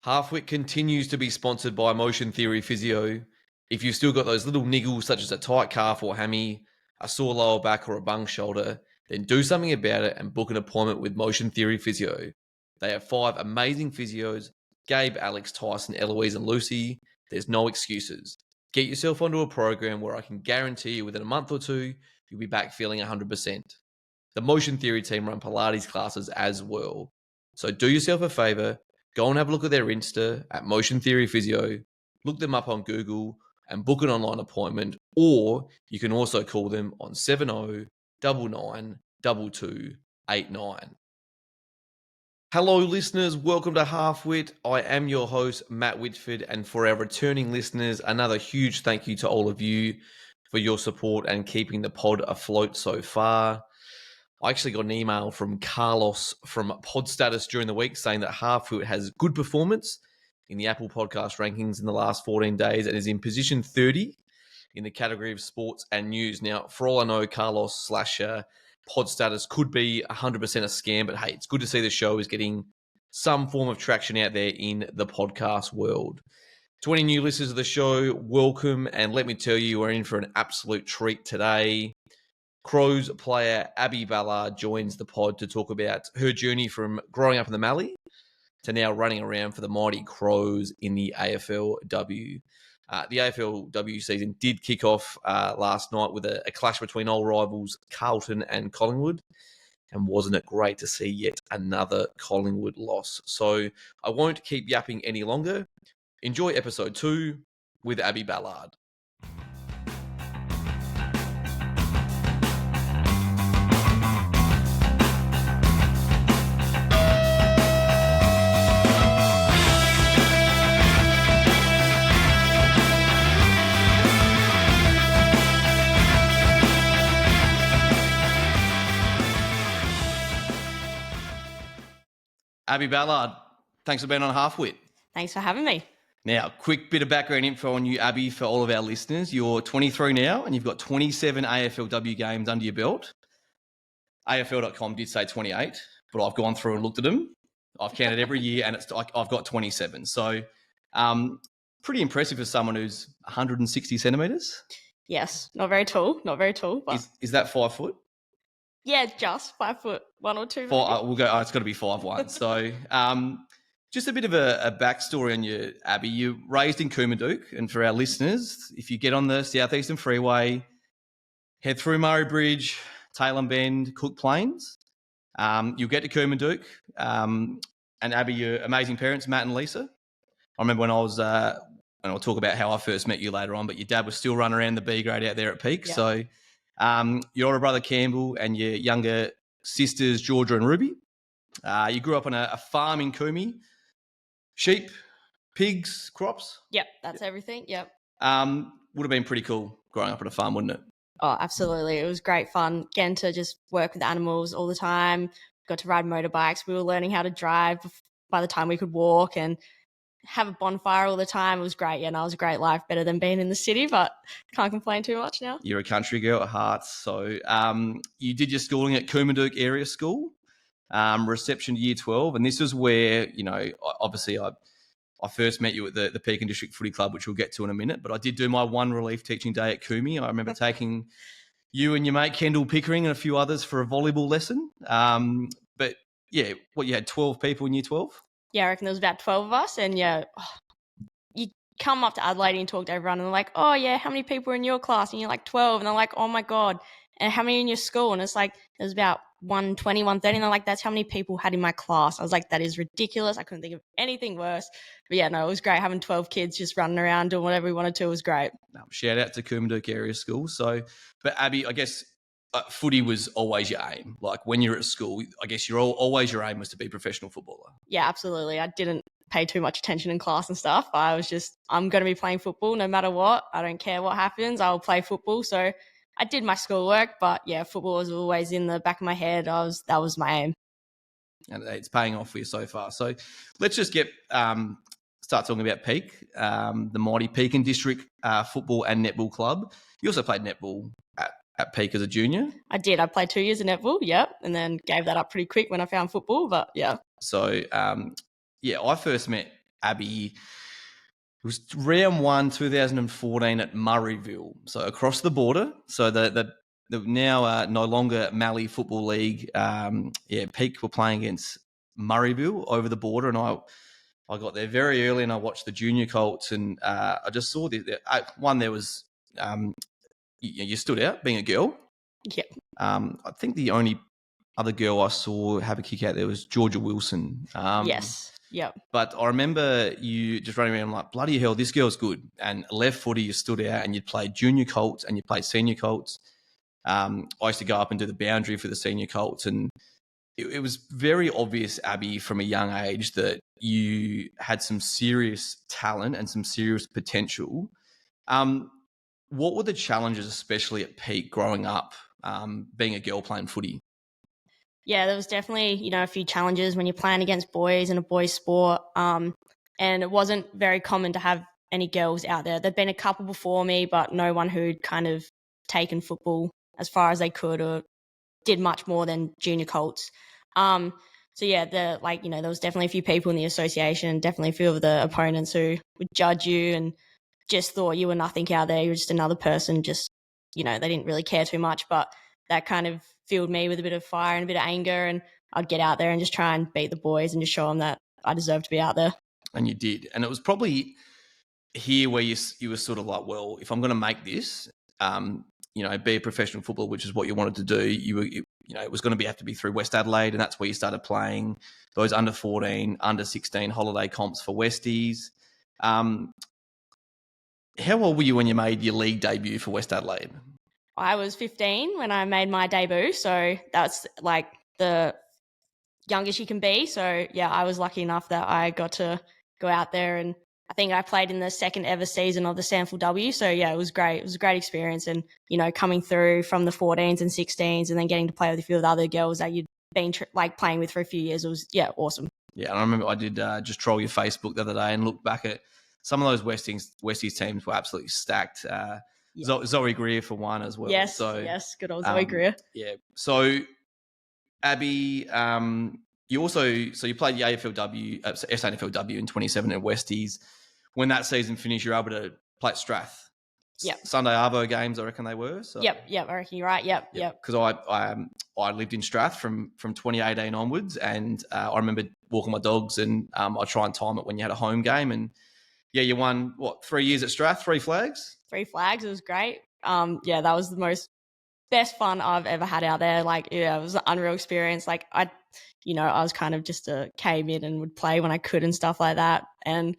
Half Whit continues to be sponsored by Motion Theory Physio. If you've still got those little niggles such as a tight calf or hammy, a sore lower back or a bung shoulder, then do something about it and book an appointment with Motion Theory Physio. They have 5 amazing physios: Gabe, Alex, Tyson, Eloise and Lucy. There's no excuses. Get yourself onto a program where I can guarantee you within a month or two, you'll be back feeling 100%. The Motion Theory team run Pilates classes as well. So do yourself a favor, go and have a look at their Insta at Motion Theory Physio, look them up on Google and book an online appointment, or you can also call them on 70992289. Hello listeners, welcome to Half Whit. I am your host, Matt Whitford, and for our returning listeners, another huge thank you to all of you for your support and keeping the pod afloat so far. I actually got an email from Carlos from Pod Status during the week saying that Half Whit has good performance in the Apple Podcast rankings in the last 14 days and is in position 30 in the category of sports and news. Now, for all I know, Carlos / Pod Status could be 100% a scam, but hey, it's good to see the show is getting some form of traction out there in the podcast world. To any new listeners of the show, welcome, and let me tell you, we're in for an absolute treat today. Crows player Abbie Ballard joins the pod to talk about her journey from growing up in the Mallee to now running around for the mighty Crows in the AFLW. The AFLW season did kick off last night with a clash between old rivals Carlton and Collingwood, and wasn't it great to see yet another Collingwood loss? So I won't keep yapping any longer. Enjoy episode 2 with Abbie Ballard. Abbie Ballard, thanks for being on Half Whit. Thanks for having me. Now, quick bit of background info on you, Abbie, for all of our listeners. You're 23 now and you've got 27 AFLW games under your belt. AFL.com did say 28, but I've gone through and looked at them. I've counted every year and I've got 27. So pretty impressive for someone who's 160 centimetres. Yes, not very tall. But Is that 5 foot? Yeah, just 5 foot 1 or 2. We'll go. It's got to be 5'1". So, just a bit of a backstory on you, Abbie. You raised in Coomadook, and for our listeners, if you get on the Southeastern Freeway, head through Murray Bridge, Tailem Bend, Cook Plains, you'll get to Coomadook. And Abbie, your amazing parents, Matt and Lisa. I remember when I was, and I'll talk about how I first met you later on, but your dad was still running around the B grade out there at Peak. Yep. So. Your older brother Campbell and your younger sisters Georgia and Ruby. You grew up on a farm in Coombe. Sheep, pigs, crops. Yep, that's everything. Yep. Would have been pretty cool growing up on a farm, wouldn't it? Oh, absolutely. It was great fun getting to just work with animals all the time. Got to ride motorbikes. We were learning how to drive by the time we could walk and have a bonfire all the time. It was great. Yeah, and it was a great life, better than being in the city, but can't complain too much now. You're a country girl at heart. So you did your schooling at Coomadook Area School, reception to year 12. And this is where, obviously I first met you at the Pekin District Footy Club, which we'll get to in a minute. But I did do my one relief teaching day at Coombe. I remember taking you and your mate Kendall Pickering and a few others for a volleyball lesson. But yeah, you had 12 people in year 12? Yeah, I reckon there was about 12 of us. And yeah, you come up to Adelaide and you talk to everyone and they're like, oh yeah, how many people are in your class? And you're like 12. And they're like, oh my God. And how many in your school? And it's like, there's about 120, 130. And they're like, that's how many people had in my class. I was like, that is ridiculous. I couldn't think of anything worse. But yeah, no, it was great having 12 kids just running around doing whatever we wanted to. It was great. Shout out to Coomadook Area School. So, but Abbie, I guess footy was always your aim. Like when you're at school, I guess always your aim was to be a professional footballer. Yeah, absolutely. I didn't pay too much attention in class and stuff. I was just, I'm going to be playing football no matter what. I don't care what happens. I'll play football. So I did my schoolwork, but yeah, football was always in the back of my head. That was my aim. And it's paying off for you so far. So let's just start talking about Peak, the mighty Pekin District Football and Netball Club. You also played netball at Peak as a junior? I did. I played 2 years of netball, yep, and then gave that up pretty quick when I found football, but yeah. So, I first met Abbie. It was round 1, 2014 at Murrayville, so across the border. So the now no longer Mallee Football League. Peak were playing against Murrayville over the border, and I got there very early, and I watched the junior Colts, and I just saw one. There was you stood out being a girl. Yeah. I think the only other girl I saw have a kick out there was Georgia Wilson. Yes. Yep. But I remember you just running around like, bloody hell, this girl's good. And left footy, you stood out and you'd played junior Colts and you played senior Colts. I used to go up and do the boundary for the senior Colts. And it was very obvious, Abbie, from a young age that you had some serious talent and some serious potential. What were the challenges, especially at peak, growing up, being a girl playing footy? Yeah, there was definitely, a few challenges when you're playing against boys in a boys' sport. And it wasn't very common to have any girls out there. There'd been a couple before me, but no one who'd kind of taken football as far as they could or did much more than junior Colts. There was definitely a few people in the association, definitely a few of the opponents who would judge you and just thought you were nothing out there. You were just another person, they didn't really care too much, but that kind of filled me with a bit of fire and a bit of anger, and I'd get out there and just try and beat the boys and just show them that I deserve to be out there. And you did. And it was probably here where you were sort of like, well, if I'm going to make this, be a professional footballer, which is what you wanted to do, it was going to have to be through West Adelaide, and that's where you started playing those under 14, under 16 holiday comps for Westies. How old were you when you made your league debut for West Adelaide? I was 15 when I made my debut, so that's like the youngest you can be. So yeah, I was lucky enough that I got to go out there, and I think I played in the second ever season of the AFLW. So yeah, it was great. It was a great experience, and coming through from the 14s and 16s, and then getting to play with a few of the other girls that you'd been playing with for a few years. It was awesome. Yeah, and I remember I did just troll your Facebook the other day and look back at some of those Westies teams were absolutely stacked. Zoe Greer for one as well. Yes, good old Zoe Greer. Yeah. So, Abbie, you played the AFLW, SANFLW in 2017 at Westies. When that season finished, you were able to play at Strath. Yep. Sunday Arvo games, I reckon they were. So. Yep, I reckon you're right. Yep. Because I lived in Strath from 2018 onwards, and I remember walking my dogs, and I try and time it when you had a home game, and yeah, you won 3 years at Strath, 3 flags. 3 flags. It was great. That was the best fun I've ever had out there. It was an unreal experience. I was kind of just came in and would play when I could and stuff like that. And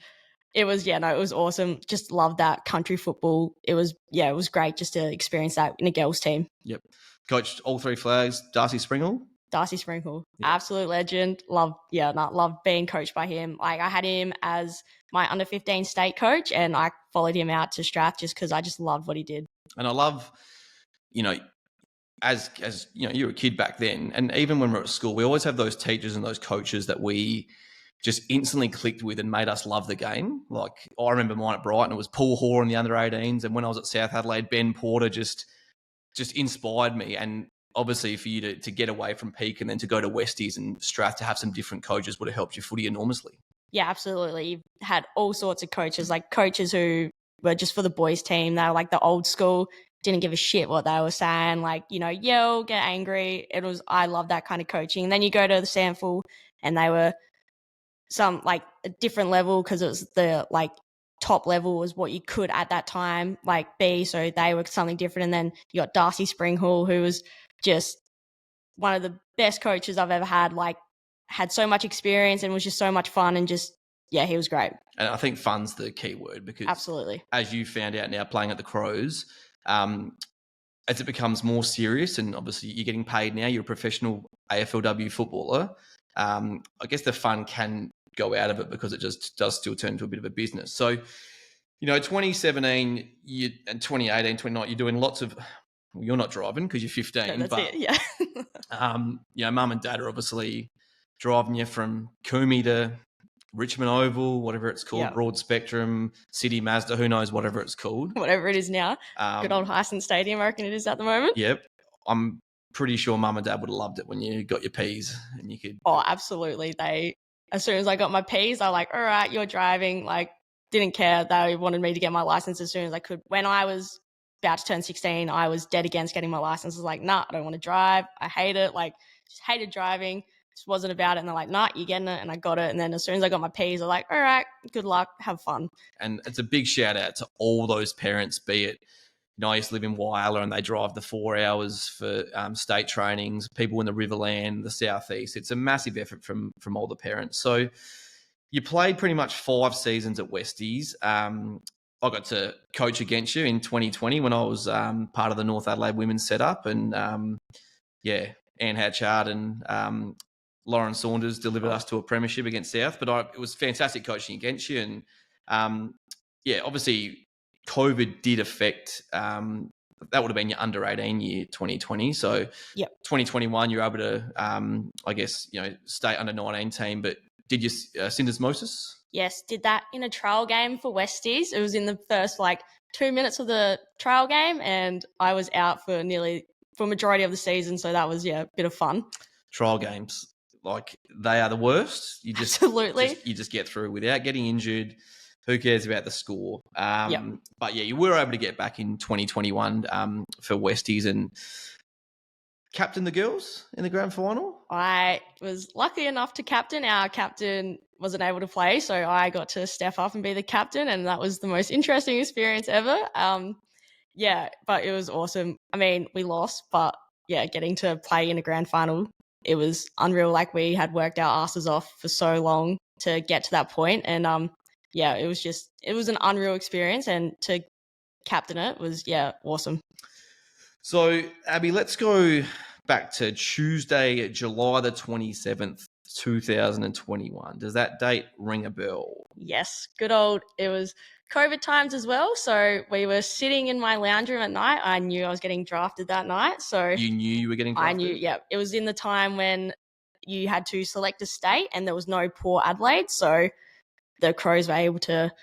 it was, it was awesome. Just loved that country football. It was great just to experience that in a girls team. Yep. Coached all 3 flags. Darcy Springle, absolute legend. Love being coached by him. I had him as my under 15 state coach, and I followed him out to Strath just because I just loved what he did. And I love, as you were a kid back then, and even when we were at school, we always have those teachers and those coaches that we just instantly clicked with and made us love the game. Like I remember mine at Brighton, it was Paul Hoare in the under 18s, and when I was at South Adelaide, Ben Porter just inspired me. And obviously for you to get away from peak and then to go to Westies and Strath to have some different coaches would have helped your footy enormously. Yeah, absolutely. You've had all sorts of coaches, like coaches who were just for the boys team. They were like the old school, didn't give a shit what they were saying, yell, get angry. I love that kind of coaching. And then you go to the Samful, and they were some a different level because it was the top level was what you could at that time be. So they were something different. And then you got Darcy Springhall, who was just one of the best coaches I've ever had, had so much experience and was just so much fun, and he was great. And I think fun's the key word, because absolutely, as you found out now playing at the Crows, as it becomes more serious and obviously you're getting paid now, you're a professional AFLW footballer, I guess the fun can go out of it because it just does still turn into a bit of a business. So, 2017 and 2018, 2019, you're doing lots of, well, you're not driving because you're 15. No, that's it, yeah. Mum and dad are obviously driving you from Coombe to Richmond Oval, whatever it's called, Broad Spectrum, City Mazda, who knows, whatever it's called. Whatever it is now. Good old Hisense Stadium, I reckon it is at the moment. Yep. I'm pretty sure mum and dad would have loved it when you got your P's and you could... Oh, absolutely. as soon as I got my P's, I was like, all right, you're driving. Like, didn't care. They wanted me to get my license as soon as I could. When I was about to turn 16, I was dead against getting my license. I was like, nah, I don't want to drive. I hate it. Like, just hated driving. Just wasn't about it. And they're like, nah, you're getting it. And I got it. And then as soon as I got my P's, I'm like, all right, good luck. Have fun. And it's a big shout out to all those parents, be it, I used to live in Wyler and they drive the 4 hours for state trainings, people in the Riverland, the Southeast. It's a massive effort from all the parents. So you played pretty much 5 seasons at Westies. I got to coach against you in 2020 when I was part of the North Adelaide women's setup. And, Anne Hatchard and Lauren Saunders delivered us to a premiership against South. But it was fantastic coaching against you. And, obviously COVID did affect that would have been your under 18 year 2020. So 2021, you're able to, stay under 19 team. But did you syndesmosis? Yes, did that in a trial game for Westies. It was in the first 2 minutes of the trial game, and I was out for majority of the season. So that was a bit of fun. Trial games, they are the worst. You just absolutely you just get through without getting injured. Who cares about the score? But you were able to get back in 2021 for Westies and captain the girls in the grand final. I was lucky enough to captain. Our captain wasn't able to play, so I got to step up and be the captain, and that was the most interesting experience ever. But it was awesome. I mean, we lost, but getting to play in a grand final, it was unreal. We had worked our asses off for so long to get to that point, and it was an unreal experience, and to captain it was awesome. So Abbie, let's go back to Tuesday, July the 27th, 2021. Does that date ring a bell? Yes, good old. It was COVID times as well, so we were sitting in my lounge room at night. I knew I was getting drafted that night, so you knew you were getting drafted? I knew. It was in the time when you had to select a state, and there was no Port Adelaide, so the Crows were able to,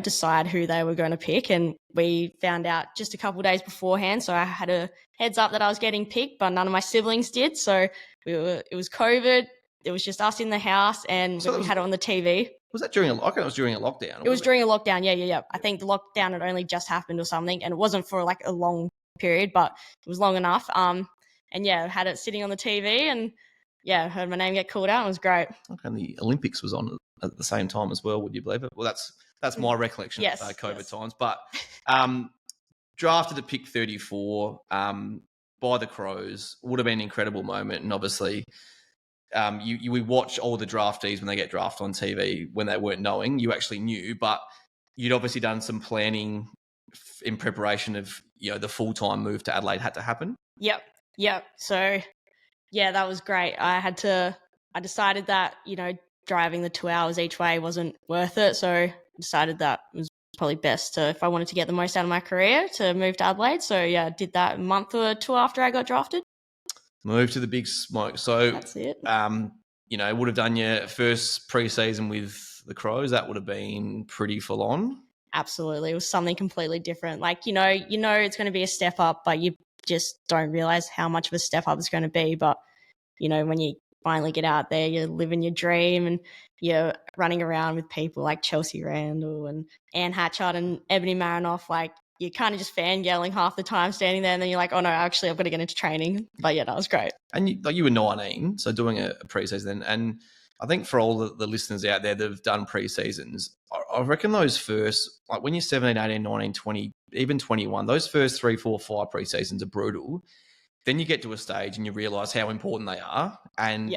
decide who they were going to pick. And we found out just a couple of days beforehand. So I had a heads up that I was getting picked, but none of my siblings did. So it was COVID. It was just us in the house, and we had it on the TV. Was that during a lockdown? It was during a lockdown. It was during a lockdown. Yeah. I think the lockdown had only just happened or something, and it wasn't for a long period, but it was long enough. I had it sitting on the TV, and heard my name get called out. It was great. Okay, and the Olympics was on at the same time as well. Would you believe it? Well, that's my recollection of COVID times. But drafted at pick 34 by the Crows would have been an incredible moment. And obviously, we watch all the draftees when they get drafted on TV when they weren't knowing. You actually knew, but you'd obviously done some planning in preparation of the full-time move to Adelaide had to happen. Yep. So that was great. I decided that driving the 2 hours each way wasn't worth it, so I decided that it was probably best if I wanted to get the most out of my career, to move to Adelaide. So I did that a month or two after I got drafted. Move to the big smoke. So that's it. Would have done your first pre-season with the Crows. That would have been pretty full on. Absolutely. It was something completely different. It's going to be a step up, but you just don't realize how much of a step up it's going to be. But when you finally get out there, you're living your dream, and you're running around with people like Chelsea Randall and Anne Hatchard and Ebony Marinoff. You're kind of just fangirling half the time standing there, and then you're like, oh no, actually I've got to get into training. But that was great. And you were 19, so doing a pre-season. And I think for all the listeners out there that have done pre-seasons, I reckon those first, when you're 17, 18, 19, 20, even 21, those first 3, 4, 5 pre-seasons are brutal. Then you get to a stage and you realise how important they are, and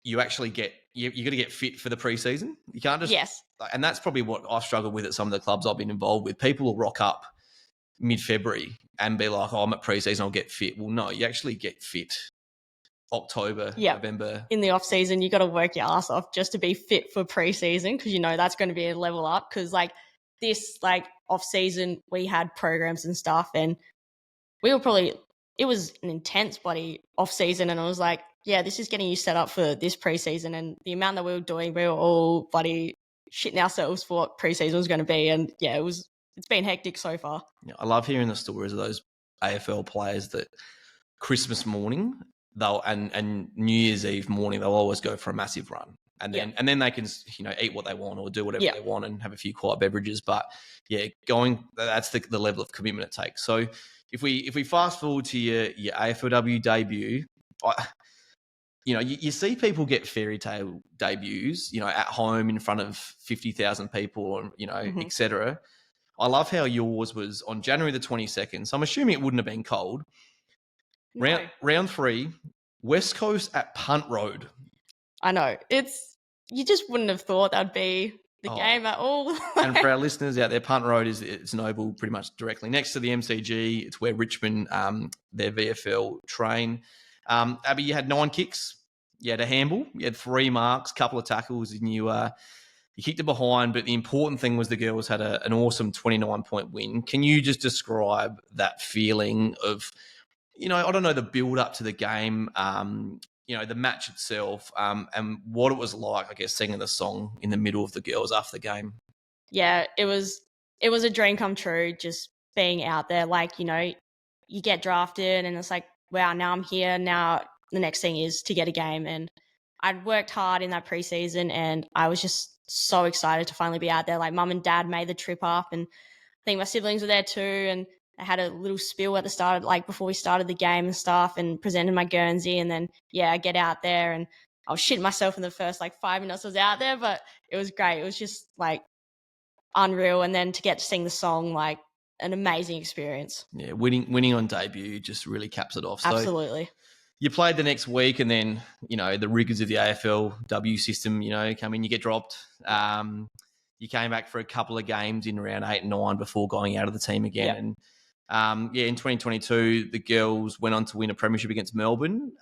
you actually you got to get fit for the preseason. You can't just and that's probably what I've struggled with at some of the clubs I've been involved with. People will rock up mid-February and be like, "Oh, I'm at preseason, I'll get fit." Well, no, you actually get fit October, November. In the off season, you got to work your ass off just to be fit for preseason, because that's going to be a level up. Because this off season, we had programs and stuff, and we were probably. It was an intense bloody off season, and I was like, this is getting you set up for this preseason. And the amount that we were doing, we were all bloody shitting ourselves for what preseason was going to be. And it's been hectic so far. I love hearing the stories of those AFL players that Christmas morning and New Year's Eve morning, they'll always go for a massive run. and then they can, eat what they want or do whatever they want and have a few quiet beverages. But yeah, that's the level of commitment it takes. So if we fast forward to your AFLW debut, you see people get fairy tale debuts, at home in front of 50,000 people, or etc. I love how yours was on January the 22nd. So I'm assuming it wouldn't have been cold. No. Round 3, West Coast at Punt Road. I know. You just wouldn't have thought that'd be the game at all. And for our listeners out there, Punt Road it's an oval pretty much directly next to the MCG. It's where Richmond, their VFL, train. Abbie, you had 9 kicks. You had a handball. You had 3 marks, couple of tackles, and you kicked it behind. But the important thing was the girls had an awesome 29-point win. Can you just describe that feeling of, I don't know, the build up to the game, the match itself, and what it was like, I guess, singing the song in the middle of the girls after the game? Yeah, it was a dream come true, just being out there. Like, you get drafted and it's like, wow, now I'm here. Now the next thing is to get a game. And I'd worked hard in that preseason and I was just so excited to finally be out there. Like, mum and dad made the trip up and I think my siblings were there too. And I had a little spiel at the start, like before we started the game and stuff, and presented my Guernsey. And then, I get out there and I was shitting myself in the first 5 minutes I was out there, but it was great. It was just unreal. And then to get to sing the song, an amazing experience. Yeah, winning on debut just really caps it off. So absolutely. You played the next week, and then the rigors of the AFLW system come in. You get dropped. You came back for a couple of games in round 8 and 9 before going out of the team again. And in 2022, the girls went on to win a premiership against Melbourne.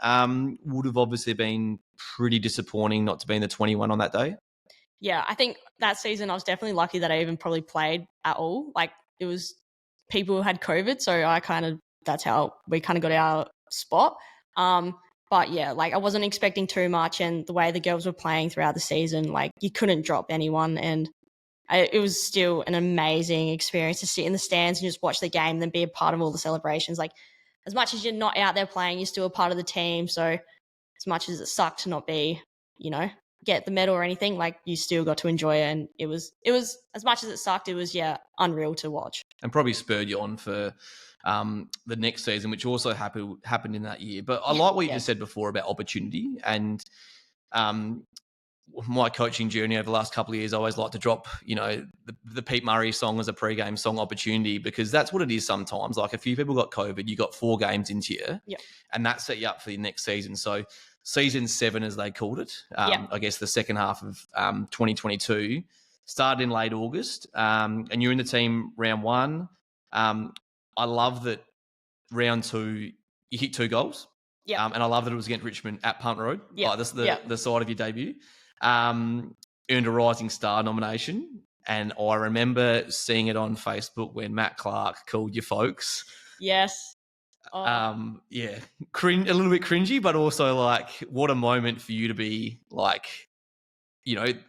Would have obviously been pretty disappointing not to be in the 21 on that day. Yeah, I think that season I was definitely lucky that I even probably played at all. It was people who had COVID, so that's how we kind of got our spot. But yeah, I wasn't expecting too much, and the way the girls were playing throughout the season, you couldn't drop anyone, and it was still an amazing experience to sit in the stands and just watch the game and then be a part of all the celebrations. As much as you're not out there playing, you're still a part of the team. So as much as it sucked to not be, get the medal or anything, you still got to enjoy it. And it was as much as it sucked, it was, unreal to watch. And probably spurred you on for the next season, which also happened in that year. But I like what you just said before about opportunity, and my coaching journey over the last couple of years, I always like to drop, the Pete Murray song as a pre-game song opportunity, because that's what it is sometimes. A few people got COVID, you got 4 games into you, and that set you up for the next season. So season 7, as they called it, I guess the second half of 2022, started in late August, and you're in the team round 1. I love that round 2, you hit 2 goals. And I love that it was against Richmond at Punt Road. This is the side of your debut. Earned a Rising Star nomination. And I remember seeing it on Facebook when Matt Clark called you folks. Yes. Oh. A little bit cringy, but also what a moment for you to be a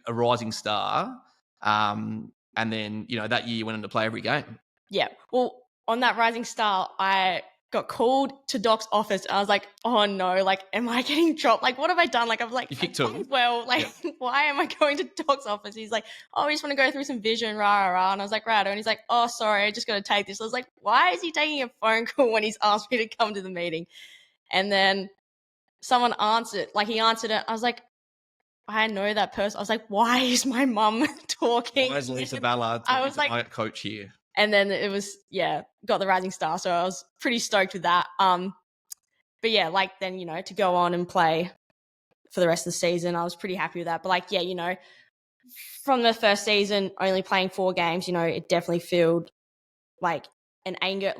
Rising Star. And then, that year you went on to play every game. Yeah. Well, on that Rising Star, I got called to Doc's office. And I was like, oh no, am I getting dropped? What have I done? You picked 2. Well, why am I going to Doc's office? He's like, oh, we just want to go through some vision, rah, rah, rah. And I was like, right. And he's like, oh, sorry, I just got to take this. I was like, why is he taking a phone call when he's asked me to come to the meeting? And then someone answered, he answered it. I was like, I know that person. I was like, why is my mum talking? Why is Lisa Ballard talking? I was my coach here? And then it was, got the Rising Star. So I was pretty stoked with that. But then, to go on and play for the rest of the season, I was pretty happy with that. But from the first season, only playing 4 games, it definitely felt an anger,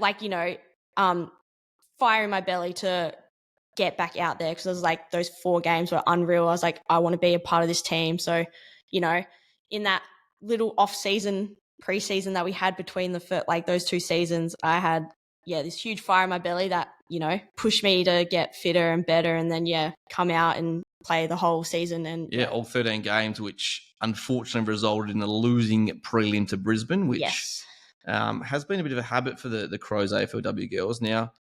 fire in my belly to get back out there. Cause I was those 4 games were unreal. I was like, I want to be a part of this team. So, in that little off season, preseason that we had between those 2 seasons, I had this huge fire in my belly that pushed me to get fitter and better, and then come out and play the whole season. And all 13 games, which unfortunately resulted in a losing prelim to Brisbane, which has been a bit of a habit for the Crows AFLW girls. Now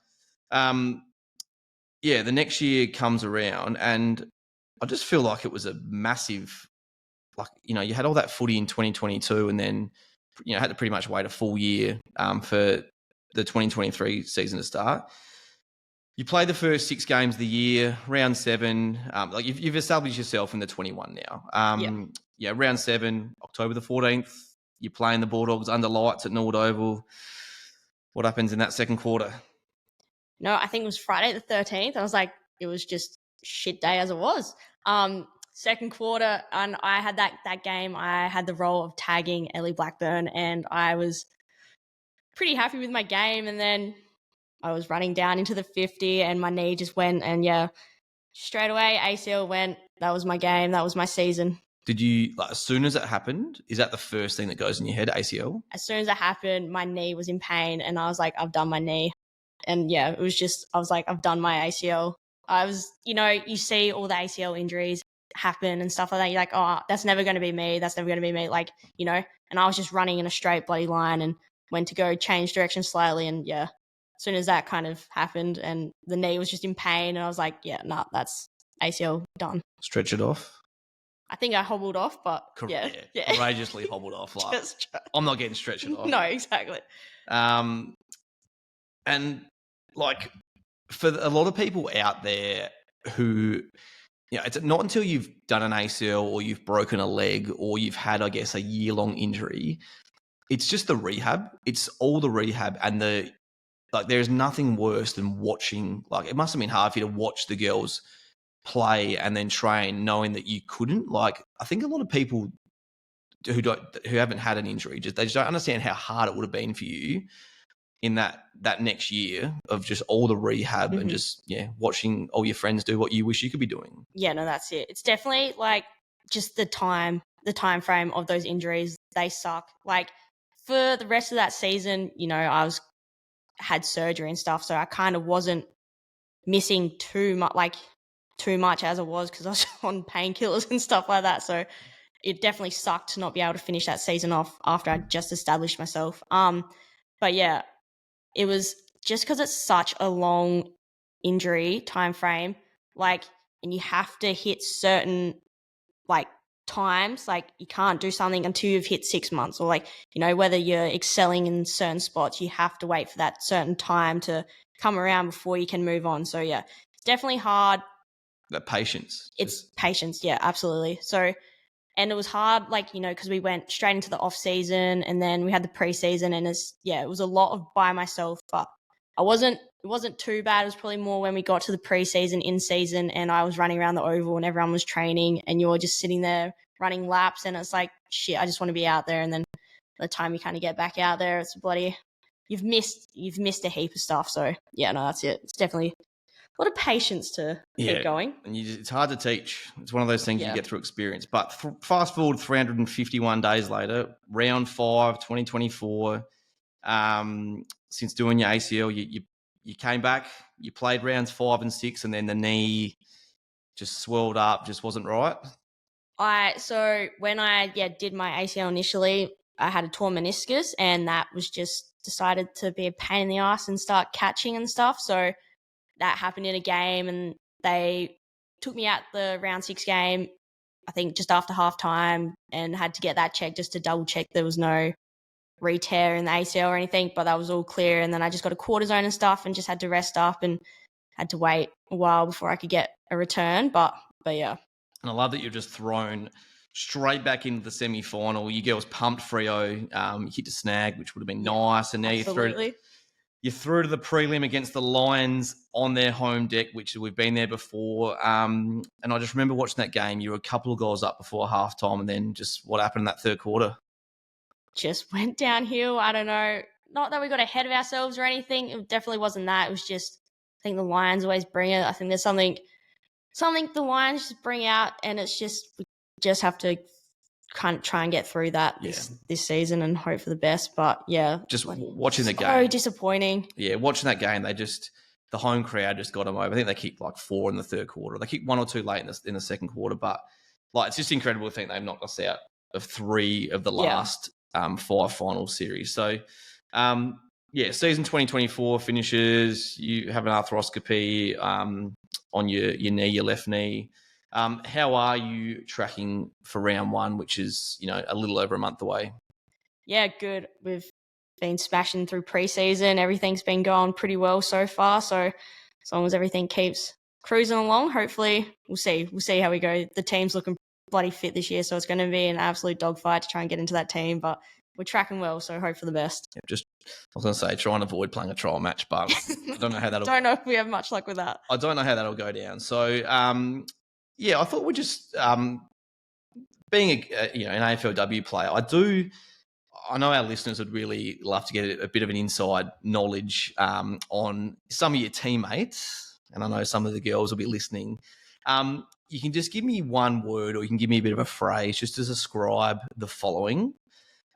the next year comes around, and I just feel like it was a massive like, you had all that footy in 2022 and then, had to pretty much wait a full year for the 2023 season to start. You play the first 6 games of the year, round 7. Like you've established yourself in the 21 now. Round 7, October the 14th, you're playing the Bulldogs under lights at Norwood Oval. What happens in that second quarter? No, I think it was Friday the 13th. I was like, it was just shit day as it was. Second quarter, and I had that game. I had the role of tagging Ellie Blackburn, and I was pretty happy with my game. And then I was running down into the 50, and my knee just went, and straight away ACL went. That was my game. That was my season. Did you, like, as soon as it happened, is that the first thing that goes in your head, ACL? As soon as it happened, my knee was in pain, and I was like, I've done my knee. And it was just, I was like, I've done my ACL. I was, you see all the ACL injuries happen and stuff like that. You're like, oh, that's never going to be me. That's never going to be me. Like, and I was just running in a straight bloody line and went to go change direction slightly. And as soon as that kind of happened and the knee was just in pain, and I was like, that's ACL done. Stretch it off. I think I hobbled off, but courageously hobbled off. Like, I'm not getting stretched off. No, exactly. And like, for a lot of people out there who, it's not until you've done an ACL or you've broken a leg or you've had, I guess, a year-long injury, it's just the rehab. It's all the rehab and there's nothing worse than watching. Like, it must have been hard for you to watch the girls play and then train knowing that you couldn't. Like, I think a lot of people who haven't had an injury, they just don't understand how hard it would have been for you in that next year of just all the rehab and just watching all your friends do what you wish you could be doing. Yeah, no, that's it. It's definitely like just the time frame of those injuries, they suck. Like, for the rest of that season, I had surgery and stuff, so I kind of wasn't missing too much as I was because I was on painkillers and stuff like that. So it definitely sucked to not be able to finish that season off after I just established myself. But yeah, it was just because it's such a long injury time frame, like, and you have to hit certain times, like you can't do something until you've hit 6 months, or whether you're excelling in certain spots, you have to wait for that certain time to come around before you can move on. So it's definitely hard. That patience. It's patience, yeah, absolutely. So, and it was hard, because we went straight into the off season and then we had the preseason, and it was a lot of by myself, but it wasn't too bad. It was probably more when we got to the preseason, in season, and I was running around the oval and everyone was training and you're just sitting there running laps, and it's like, shit, I just want to be out there. And then by the time you kind of get back out there, it's bloody, you've missed a heap of stuff. So that's it. It's definitely a lot of patience to keep going. And it's hard to teach. It's one of those things you get through experience. But fast forward 351 days later, round 5, 2024, since doing your ACL, you came back, you played rounds 5 and 6, and then the knee just swelled up, just wasn't right. So when I did my ACL initially, I had a torn meniscus, and that was just decided to be a pain in the ass and start catching and stuff. So that happened in a game, and they took me out the round 6 game, I think just after halftime, and had to get that checked just to double check there was no re-tear in the ACL or anything, but that was all clear. And then I just got a cortisone and stuff and just had to rest up and had to wait a while before I could get a return. But yeah. And I love that you're just thrown straight back into the semi-final. You girls pumped Freo, you hit the snag, which would have been nice. And now you're through to the prelim against the Lions on their home deck, which we've been there before. And I just remember watching that game. You were a couple of goals up before halftime, and then just what happened in that third quarter? Just went downhill. I don't know. Not that we got ahead of ourselves or anything. It definitely wasn't that. It was just, I think the Lions always bring it. I think there's something the Lions just bring out, and it's just, we just have to kind of try and get through that this season and hope for the best. But just watching the game, so disappointing. Watching that game, the home crowd just got them over. I think they kicked 4 in the third quarter. They kicked 1 or 2 late in the second quarter, but it's just incredible to think they've knocked us out of 3 of the last 5 final series. So season 2024 finishes. You have an arthroscopy on your knee, your left knee. How are you tracking for round one, which is, a little over a month away? Yeah, good. We've been smashing through preseason. Everything's been going pretty well so far. So as long as everything keeps cruising along, hopefully we'll see. We'll see how we go. The team's looking bloody fit this year, so it's going to be an absolute dogfight to try and get into that team. But we're tracking well, so hope for the best. Yeah, I was going to say, try and avoid playing a trial match, but I don't know how that'll. Don't know if we have much luck with that. I don't know how that'll go down. So, I thought we'd just being an AFLW player, I know our listeners would really love to get a bit of an inside knowledge on some of your teammates, and I know some of the girls will be listening. You can just give me one word, or you can give me a bit of a phrase just to describe the following.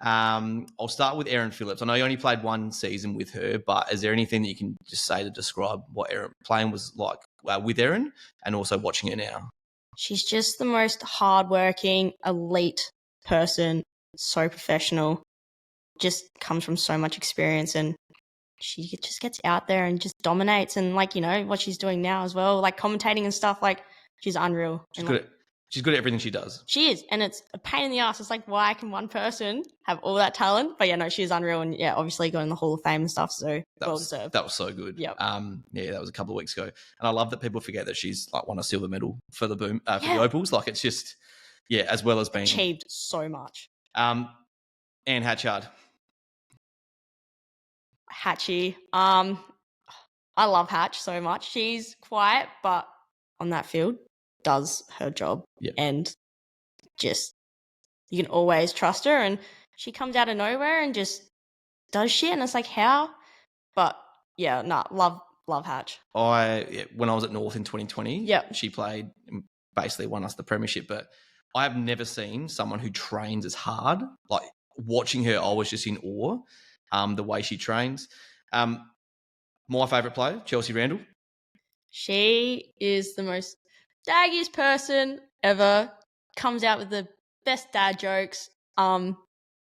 I'll start with Erin Phillips. I know you only played one season with her, but is there anything that you can just say to describe what Erin playing was like with Erin, and also watching her now? She's just the most hardworking, elite person, so professional, just comes from so much experience, and she just gets out there and just dominates. And what she's doing now as well, like commentating and stuff, like she's unreal. She's good at everything she does. She is, and it's a pain in the ass. It's like, why can one person have all that talent? But she is unreal, and obviously got in the Hall of Fame and stuff, so well deserved. That was so good. Yep. That was a couple of weeks ago, and I love that people forget that she's like won a silver medal for the the Opals. Like it's just, as well as being achieved so much. Anne Hatchard. Hatchie. I love Hatch so much. She's quiet, but on that field does her job. Yep. And just you can always trust her, and she comes out of nowhere and just does shit, and it's like, how? But love Hatch. When I was at North in 2020, she played and basically won us the premiership, but I have never seen someone who trains as hard. Like watching her, I was just in awe. The way she trains. My favourite player, Chelsea Randall. She is the most daggiest person ever. Comes out with the best dad jokes.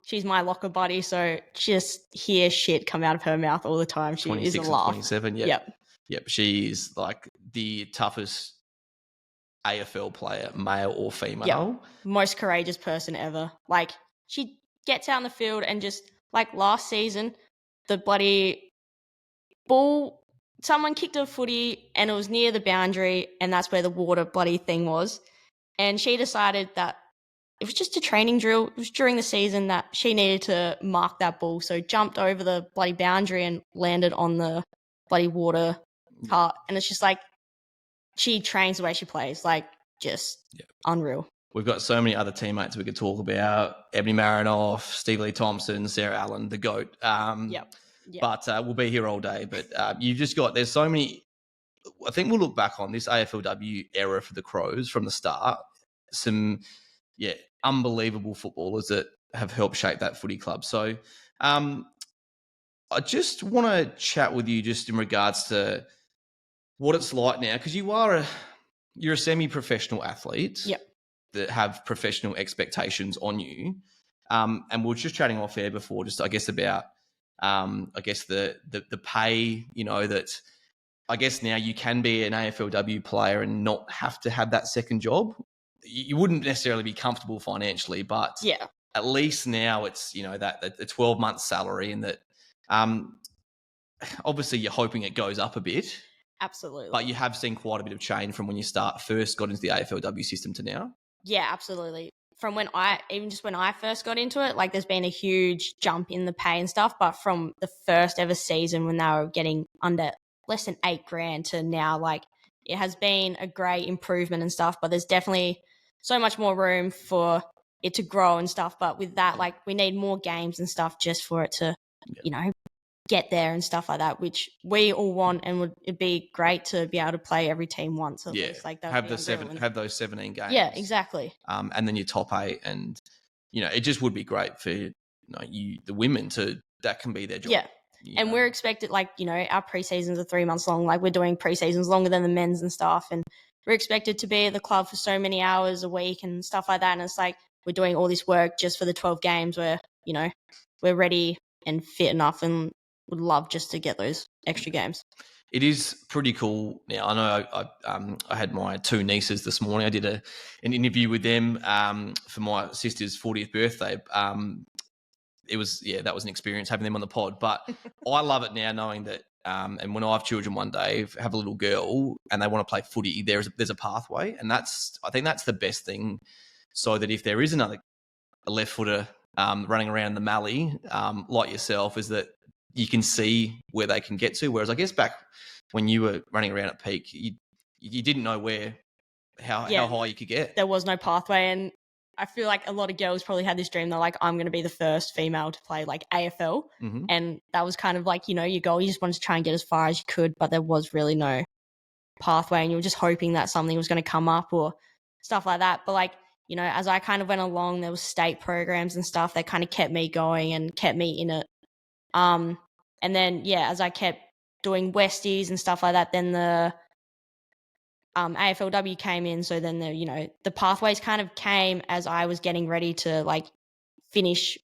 She's my locker buddy, so just hear shit come out of her mouth all the time. She is a laugh. 27, Yep. She's like the toughest AFL player, male or female. Yep. Most courageous person ever. Like she gets out in the field and just like last season, the bloody ball, someone kicked a footy and it was near the boundary, and that's where the water bloody thing was. And she decided that it was just a training drill. It was during the season that she needed to mark that ball. So jumped over the bloody boundary and landed on the bloody water part. And it's just like, she trains the way she plays. Like, just unreal. We've got so many other teammates we could talk about. Ebony Marinoff, Steve Lee Thompson, Sarah Allen, the GOAT. But we'll be here all day. But you've just got, there's so many, I think we'll look back on this AFLW era for the Crows from the start. Some, unbelievable footballers that have helped shape that footy club. So I just want to chat with you just in regards to what it's like now, because you're a semi-professional athlete that have professional expectations on you. And we were just chatting off air before, just I guess about the pay, that I guess now you can be an AFLW player and not have to have that second job. You wouldn't necessarily be comfortable financially, but at least now it's, that the 12-month salary, and that obviously you're hoping it goes up a bit. Absolutely. But you have seen quite a bit of change from when you first got into the AFLW system to now. Yeah, absolutely. From when I first got into it, like there's been a huge jump in the pay and stuff, but from the first ever season when they were getting under less than $8,000 to now, like it has been a great improvement and stuff, but there's definitely so much more room for it to grow and stuff. But with that, like we need more games and stuff just for it to, get there and stuff like that, which we all want, and it'd be great to be able to play every team once at least. Like that have those 17 games. Yeah, exactly. And then your top 8, and it just would be great for the women that can be their job. Yeah. And we're expected, our pre-seasons are 3 months long. Like we're doing pre-seasons longer than the men's and stuff, and we're expected to be at the club for so many hours a week and stuff like that. And it's like we're doing all this work just for the 12 games where, we're ready and fit enough and would love just to get those extra games. It is pretty cool. Now, I know I had my two nieces this morning. I did an interview with them for my sister's 40th birthday. That was an experience having them on the pod. But I love it now knowing that, and when I have children one day, have a little girl and they want to play footy, there's a pathway. And I think that's the best thing, so that if there is another left footer running around the Mallee, like yourself, is that you can see where they can get to. Whereas I guess back when you were running around at peak, you didn't know how high you could get. There was no pathway, and I feel like a lot of girls probably had this dream. They're like, I'm going to be the first female to play like AFL. Mm-hmm. And that was kind of like, your goal. You just wanted to try and get as far as you could, but there was really no pathway, and you were just hoping that something was going to come up or stuff like that. But like, as I kind of went along, there was state programs and stuff that kind of kept me going and kept me in it. And then, as I kept doing Westies and stuff like that, then the AFLW came in. So then the pathways kind of came as I was getting ready to like finish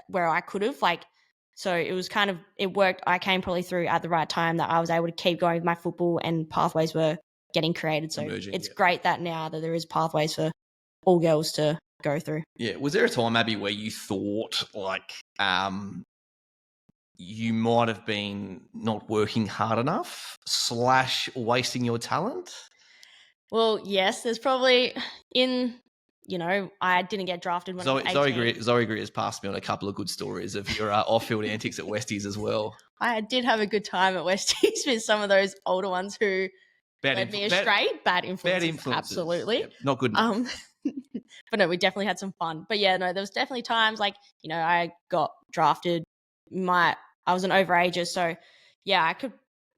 where I could have. Like, so it was kind of, it worked. I came probably through at the right time that I was able to keep going with my football, and pathways were getting created. So it's great that now that there is pathways for all girls to go through. Yeah. Was there a time, Abbie, where you thought like you might have been not working hard enough / wasting your talent? Well, yes, there's probably I didn't get drafted when I was 18. Zoe Greer's passed me on a couple of good stories of your off-field antics at Westies as well. I did have a good time at Westies with some of those older ones who led me astray. Bad influences. Absolutely. Yep, not good enough. But no, we definitely had some fun. But yeah, no, there was definitely times like, I got drafted. I was an overager, so yeah, I could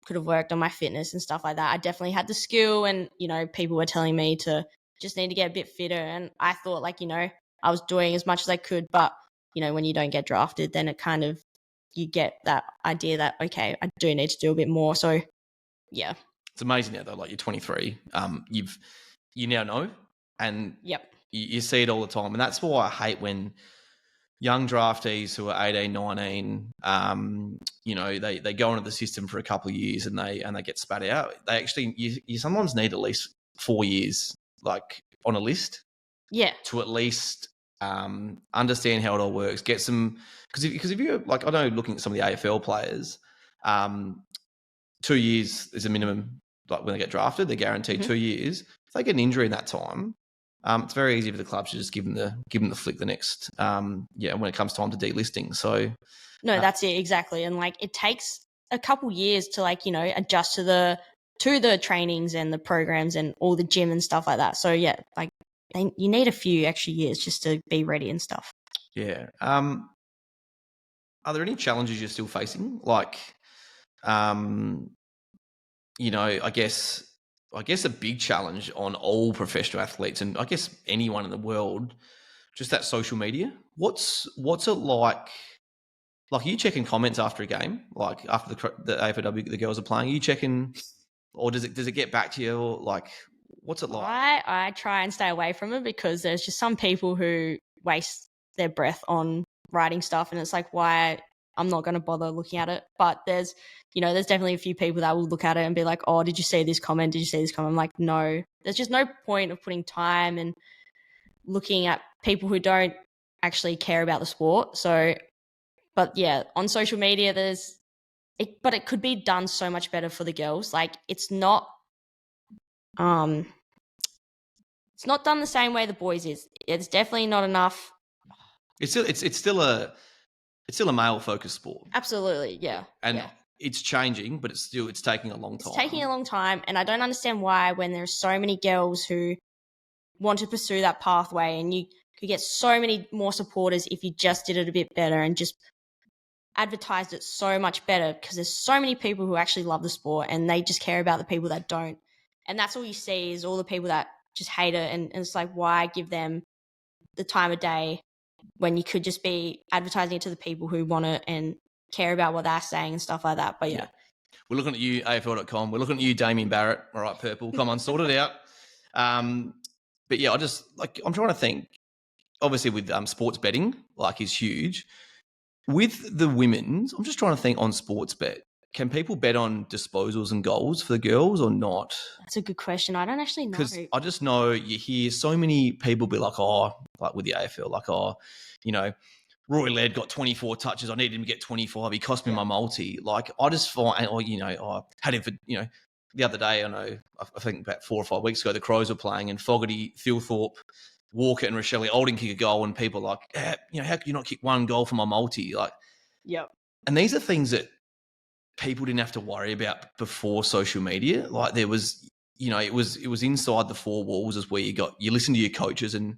have worked on my fitness and stuff like that. I definitely had the skill, and people were telling me to just need to get a bit fitter, and I thought like I was doing as much as I could, but when you don't get drafted, then it kind of, you get that idea that okay, I do need to do a bit more. So yeah, it's amazing now though. Like, you're 23, you now know, and you see it all the time, and that's why I hate when young draftees who are 18, 19, they go into the system for a couple of years and they get spat out. They actually, you sometimes need at least 4 years, like on a list, to at least understand how it all works. Get some, because if you're like, I know, looking at some of the AFL players, 2 years is a minimum. Like when they get drafted, they're guaranteed 2 years. If they get an injury in that time, it's very easy for the clubs to just give them the flick the next, when it comes time to delisting. So no, that's it, exactly. And like, it takes a couple years to like, adjust to the trainings and the programs and all the gym and stuff like that. So yeah, like you need a few extra years just to be ready and stuff. Yeah. Are there any challenges you're still facing? Like, I guess a big challenge on all professional athletes, and I guess anyone in the world, just that social media. What's it like? Like, are you checking comments after a game? Like after the AFLW, the girls are playing, are you checking, or does it get back to you? Or like, what's it like? I try and stay away from it, because there's just some people who waste their breath on writing stuff, and it's like, why? I'm not going to bother looking at it. But there's definitely a few people that will look at it and be like, oh, did you see this comment? Did you see this comment? I'm like, no, there's just no point of putting time and looking at people who don't actually care about the sport. So, but yeah, on social media, but it could be done so much better for the girls. Like, it's not done the same way the boys is. It's definitely not enough. It's still a male-focused sport. Absolutely, yeah. And it's changing, but it's taking a long time. It's taking a long time, and I don't understand why, when there's so many girls who want to pursue that pathway, and you could get so many more supporters if you just did it a bit better and just advertised it so much better, because there's so many people who actually love the sport and they just care about the people that don't. And that's all you see is all the people that just hate it, and it's like, why give them the time of day when you could just be advertising it to the people who want it and care about what they're saying and stuff like that. But yeah. We're looking at you, AFL.com. We're looking at you, Damien Barrett. All right, Purple. Come on, sort it out. But yeah, I'm trying to think, obviously with sports betting, like, is huge. With the women's, I'm just trying to think on sports bet. can people bet on disposals and goals for the girls or not? That's a good question. I don't actually know. Because I just know you hear so many people be like, like with the AFL, like, Roy Laird got 24 touches. I needed him to get 25. He cost me my multi. Like, I just find, I had him for, the other day, I think about 4 or 5 weeks ago, the Crows were playing and Fogarty, Thilthorpe, Walker and Rochelle all didn't kick a goal, and people are like, how could you not kick one goal for my multi? Like, yep. And these are things that people didn't have to worry about before social media. Like, there was, it was inside the four walls is where you listen to your coaches. And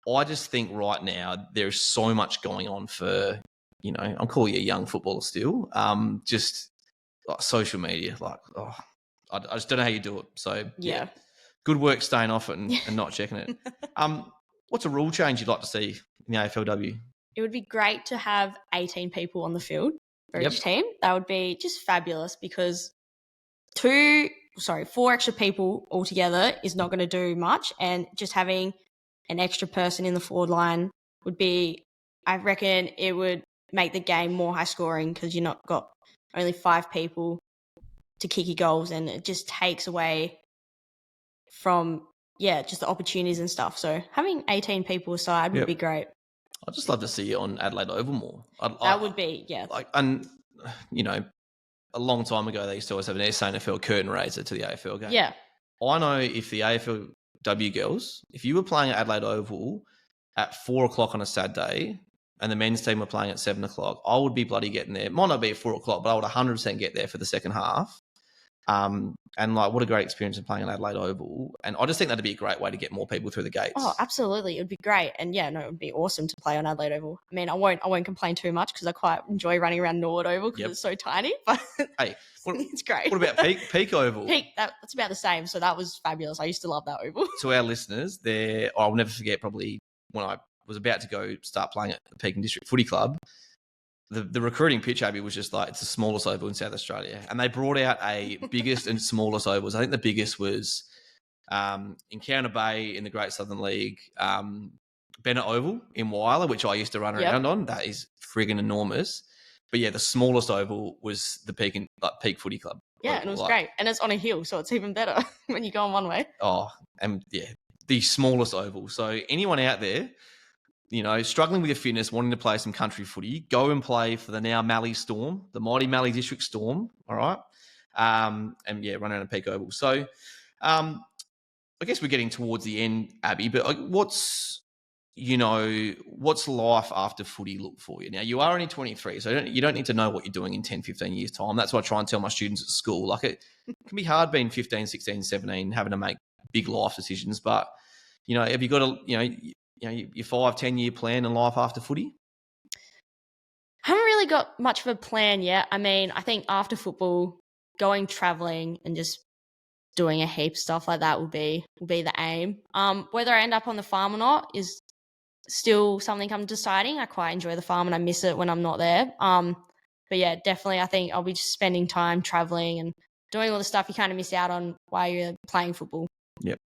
I just think right now there's so much going on for, I'm calling you a young footballer still, just like social media. Like, I just don't know how you do it. So yeah. Good work staying off it and not checking it. What's a rule change you'd like to see in the AFLW? It would be great to have 18 people on the field for each team. That would be just fabulous, because 4 extra people altogether is not going to do much, and just having an extra person in the forward line would be, I reckon it would make the game more high scoring, because you're not got only 5 people to kick your goals, and it just takes away from just the opportunities and stuff. So having 18 people aside would be great. I'd just love to see it on Adelaide Oval more. That would be, a long time ago, they used to always have an SANFL curtain raiser to the AFL game. Yeah. I know if the AFLW girls, if you were playing at Adelaide Oval at 4 o'clock on a Saturday and the men's team were playing at 7 o'clock, I would be bloody getting there. It might not be at 4 o'clock, but I would 100% get there for the second half. And like, what a great experience in playing at Adelaide Oval. And I just think that'd be a great way to get more people through the gates. Oh, absolutely. It would be great. And it would be awesome to play on Adelaide Oval. I mean, I won't complain too much, because I quite enjoy running around Norwood Oval because it's so tiny, but it's great. What about Peak Oval? That's about the same. So that was fabulous. I used to love that oval. To our listeners, I'll never forget, probably when I was about to go start playing at the Peak District Footy Club, the recruiting pitch, Abbie, was just like, it's the smallest oval in South Australia. And they brought out a biggest and smallest ovals. I think the biggest was Encounter Bay in the Great Southern League, Bennett Oval in Wyler, which I used to run around on. That is friggin' enormous. But the smallest oval was the Peak Footy Club. Yeah, and it was great. And it's on a hill, so it's even better when you go on one way. Oh, and the smallest oval. So anyone out there, struggling with your fitness, wanting to play some country footy, go and play for the now Mallee Storm, the mighty Mallee District Storm, all right? Run around a Peak Oval. So I guess we're getting towards the end, Abbie, but what's life after footy look for you? Now, you are only 23, so you don't need to know what you're doing in 10, 15 years' time. That's what I try and tell my students at school. Like, it can be hard being 15, 16, 17, having to make big life decisions, but, have you got your 5, 10-year plan in life after footy? Haven't really got much of a plan yet. I mean, I think after football, going traveling and just doing a heap of stuff like that will be the aim. Whether I end up on the farm or not is still something I'm deciding. I quite enjoy the farm and I miss it when I'm not there. But yeah, definitely I think I'll be just spending time traveling and doing all the stuff you kind of miss out on while you're playing football. Yep.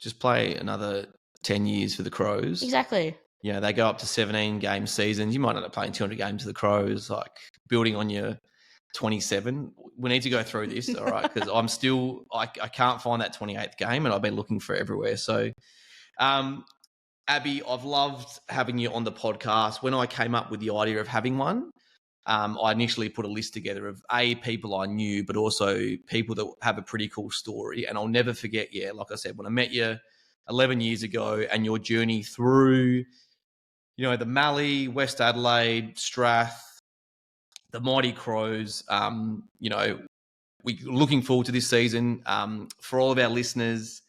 Just play another 10 years for the Crows. Exactly. They go up to 17-game seasons. You might end up playing 200 games for the Crows, like building on your 27. We need to go through this, all right, because I'm still I can't find that 28th game, and I've been looking for everywhere. So, Abbie, I've loved having you on the podcast. When I came up with the idea of having one, I initially put a list together of people I knew, but also people that have a pretty cool story. And I'll never forget, like I said, when I met you 11 years ago and your journey through, the Mallee, West Adelaide, Strath, the mighty Crows. We're looking forward to this season. For all of our listeners,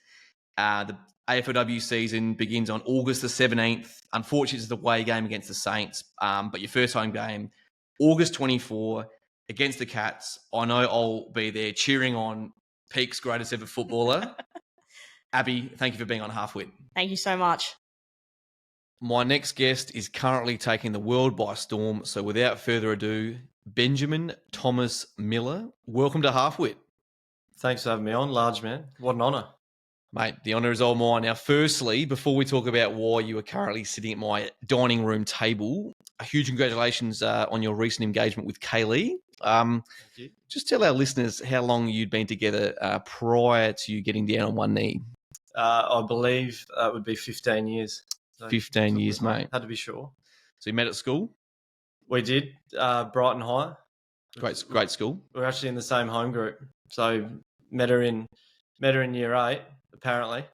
the AFLW season begins on August the 17th. Unfortunately, it's the away game against the Saints, but your first home game, August 24, against the Cats. I know I'll be there cheering on Peak's greatest ever footballer. Abbie, thank you for being on Half Whit. Thank you so much. My next guest is currently taking the world by storm. So without further ado, Benjamin Thomas Miller. Welcome to Half Whit. Thanks for having me on, large man. What an honour. Mate, the honour is all mine. Now, firstly, before we talk about why you are currently sitting at my dining room table, a huge congratulations on your recent engagement with Kaylee. Thank you. Just tell our listeners how long you'd been together prior to you getting down on one knee. I believe that would be 15 years. So 15 years, mate. Had to be sure. So you met at school? We did. Brighton High. Great school. We're actually in the same home group. So met her in year 8, apparently.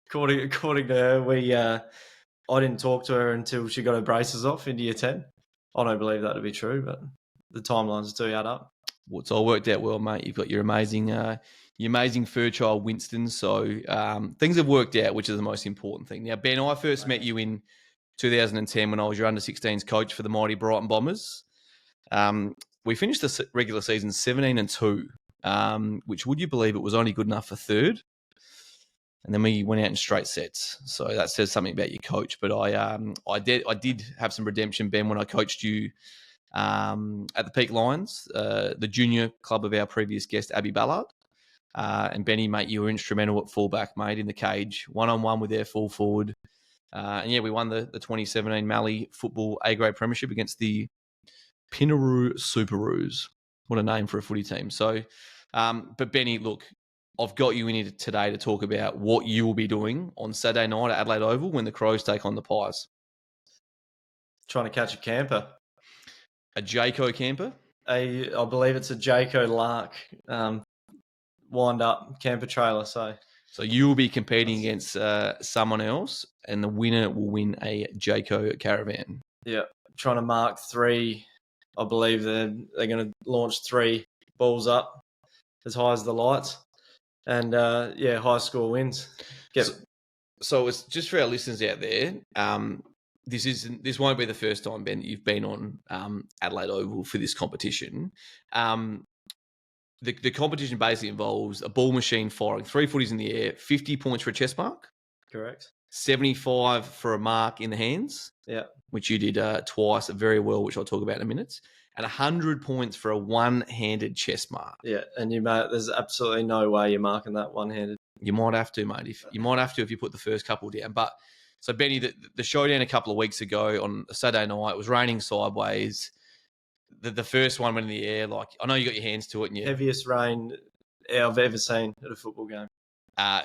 According to her, I didn't talk to her until she got her braces off in year 10. I don't believe that to be true, but the timelines do add up. Well, it's all worked out well, mate. You've got your amazing fur child, Winston. So things have worked out, which is the most important thing. Now, Ben, I first met you in 2010 when I was your under-16s coach for the mighty Brighton Bombers. We finished the regular season 17-2, which, would you believe, it was only good enough for third. And then we went out in straight sets. So that says something about your coach. But I did have some redemption, Ben, when I coached you at the Peak Lions, the junior club of our previous guest, Abbie Ballard. And Benny, mate, you were instrumental at fullback, mate, in the cage, one-on-one with their full forward. And yeah, we won the 2017 Mallee Football A-grade premiership against the Pinaroo Superoos. What a name for a footy team. So, but Benny, look, I've got you in here today to talk about what you will be doing on Saturday night at Adelaide Oval when the Crows take on the Pies. Trying to catch a camper. A Jayco camper? I believe it's a Jayco Lark wind-up camper trailer. So you will be competing against someone else, and the winner will win a Jayco Caravan. Yeah, trying to mark 3. I believe they're going to launch 3 balls up as high as the lights. And, high score wins. So it's just for our listeners out there, this won't be the first time, Ben, that you've been on Adelaide Oval for this competition. The competition basically involves a ball machine firing 3 footies in the air, 50 points for a chest mark. Correct. 75 for a mark in the hands. Yeah. Which you did twice very well, which I'll talk about in a minute. And 100 points for a one-handed chest mark. Yeah, and there's absolutely no way you're marking that one-handed. You might have to, mate. If you put the first couple down. But so, Benny, the showdown a couple of weeks ago on a Saturday night, it was raining sideways. The first one went in the air. Like, I know you got your hands to it. And heaviest rain I've ever seen at a football game.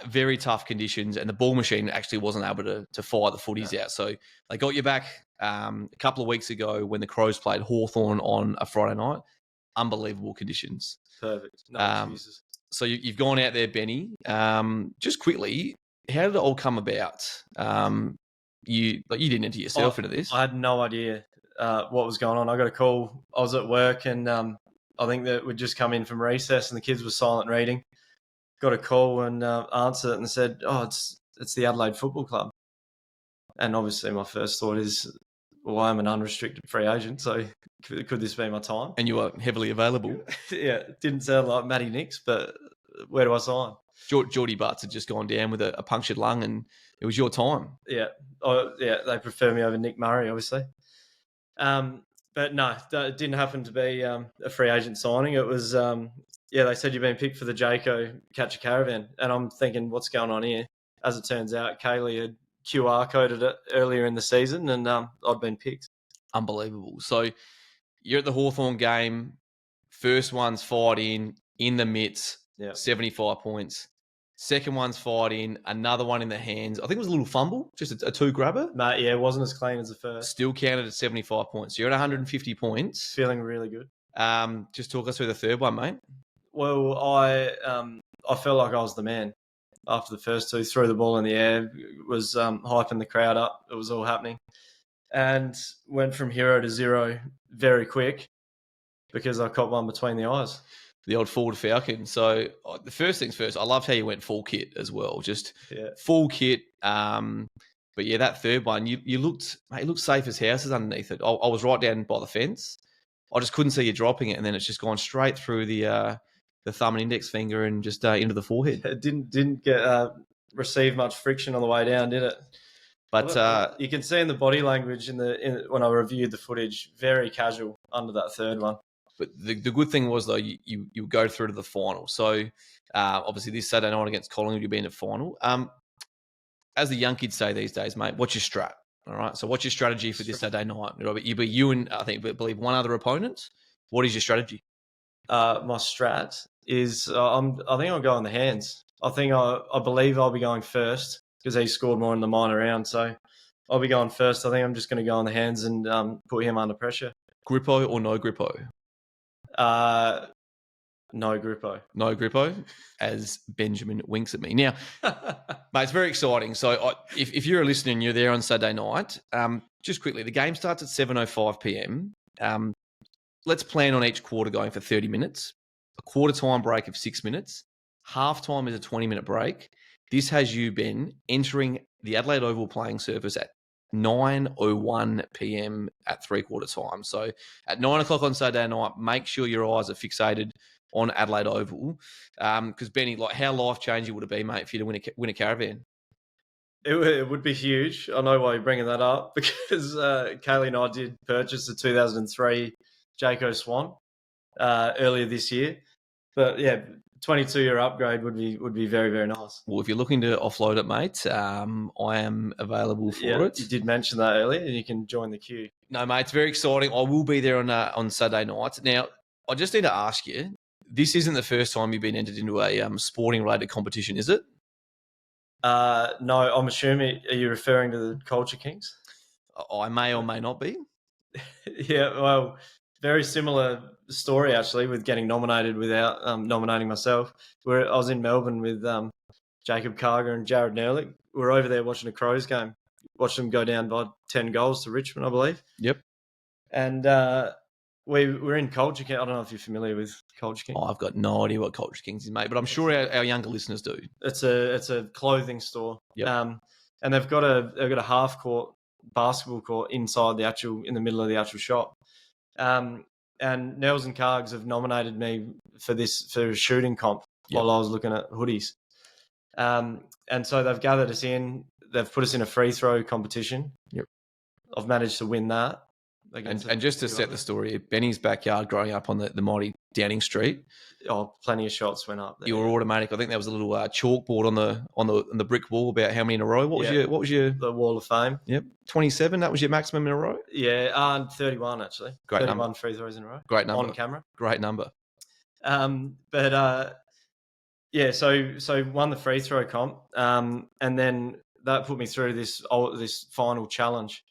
Very tough conditions, and the ball machine actually wasn't able to fire the footies out. So they got you back a couple of weeks ago when the Crows played Hawthorn on a Friday night. Unbelievable conditions. Perfect. No excuses. So you've gone out there, Benny. Just quickly, how did it all come about? You didn't enter yourself into this. I had no idea what was going on. I got a call. I was at work, and I think that we'd just come in from recess, and the kids were silent reading. Got a call and answered it and said, "Oh, it's the Adelaide Football Club." And obviously, my first thought is, well, I'm an unrestricted free agent, so could this be my time? And you are heavily available. Yeah, it didn't sound like Matty Nix, but where do I sign? Geordie Butts had just gone down with a punctured lung, and it was your time. Yeah, they prefer me over Nick Murray, obviously. But no, it didn't happen to be a free agent signing. It was, they said you've been picked for the Jayco Caravan. And I'm thinking, what's going on here? As it turns out, Kaylee had QR coded it earlier in the season, and I'd been picked. Unbelievable. So you're at the Hawthorn game. First one's fired in the mitts, 75 points. Second one's fired in, another one in the hands. I think it was a little fumble, just a two-grabber. Mate, yeah, it wasn't as clean as the first. Still counted at 75 points. So you're at 150 points. Feeling really good. Just talk us through the third one, mate. Well, I felt like I was the man after the first 2. Threw the ball in the air, was hyping the crowd up. It was all happening. And went from hero to zero very quick because I caught one between the eyes. The old forward falcon. So the first things first, I loved how you went full kit as well. Just full kit. But yeah, that third one, you looked safe as houses underneath it. I was right down by the fence. I just couldn't see you dropping it, and then it's just gone straight through the thumb and index finger and just into the forehead. It didn't get receive much friction on the way down, did it? But you can see in the body language when I reviewed the footage, very casual under that third one. But the good thing was, though, you go through to the final. So, obviously, this Saturday night against Collingwood, you'll be in the final. As the young kids say these days, mate, what's your strap? All right. So what's your strategy for this Saturday night? It'll be you and I believe one other opponent. What is your strategy? My strat is I think I'll go in the hands. I believe I'll be going first because he scored more in the minor round. So I'll be going first. I think I'm just going to go in the hands and put him under pressure. Grippo or no Grippo? No Grippo. No Grippo, as Benjamin winks at me. Now, mate, it's very exciting. So if you're a listener and you're there on Saturday night, just quickly, the game starts at 7:05 p.m. Let's plan on each quarter going for 30 minutes, a quarter time break of 6 minutes. Half time is a 20-minute break. This has you, Ben, entering the Adelaide Oval playing surface at 9:01 p.m. at three-quarter time. So at 9 o'clock on Saturday night, make sure your eyes are fixated on Adelaide Oval. Because, Benny, like, how life-changing would it be, mate, for you to win a caravan? It would be huge. I know why you're bringing that up because Kaylee and I did purchase the 2003 Jayco Swan earlier this year. But, yeah, 22-year upgrade would be very, very nice. Well, if you're looking to offload it, mate, I am available for it. You did mention that earlier, and you can join the queue. No, mate, it's very exciting. I will be there on Saturday night. Now, I just need to ask you, this isn't the first time you've been entered into a sporting-related competition, is it? No, I'm assuming, are you referring to the Culture Kings? I may or may not be. Yeah, well, very similar story, actually, with getting nominated without nominating myself. I was in Melbourne with Jacob Carger and Jared Nerlich. We were over there watching a Crows game, watched them go down by 10 goals to Richmond, I believe. Yep. And we're in Culture Kings. I don't know if you're familiar with Culture Kings. Oh, I've got no idea what Culture Kings is, mate, but I'm sure our younger listeners do. It's a clothing store. Yep. And they've got a half court basketball court in the middle of the actual shop. And Nels and Cargs have nominated me for a shooting comp while I was looking at hoodies. And so they've gathered us in. They've put us in a free throw competition. Yep. I've managed to win that. And just to set the story, Benny's backyard growing up on the mighty Downing Street. Oh, plenty of shots went up there. You were automatic. I think there was a little chalkboard on the brick wall about how many in a row. What was your the Wall of Fame? Yep, 27. That was your maximum in a row. Yeah, 31 actually. Great 31 number. Free throws in a row. Great number on camera. Great number. Yeah, so won the free throw comp, and then that put me through this final challenge.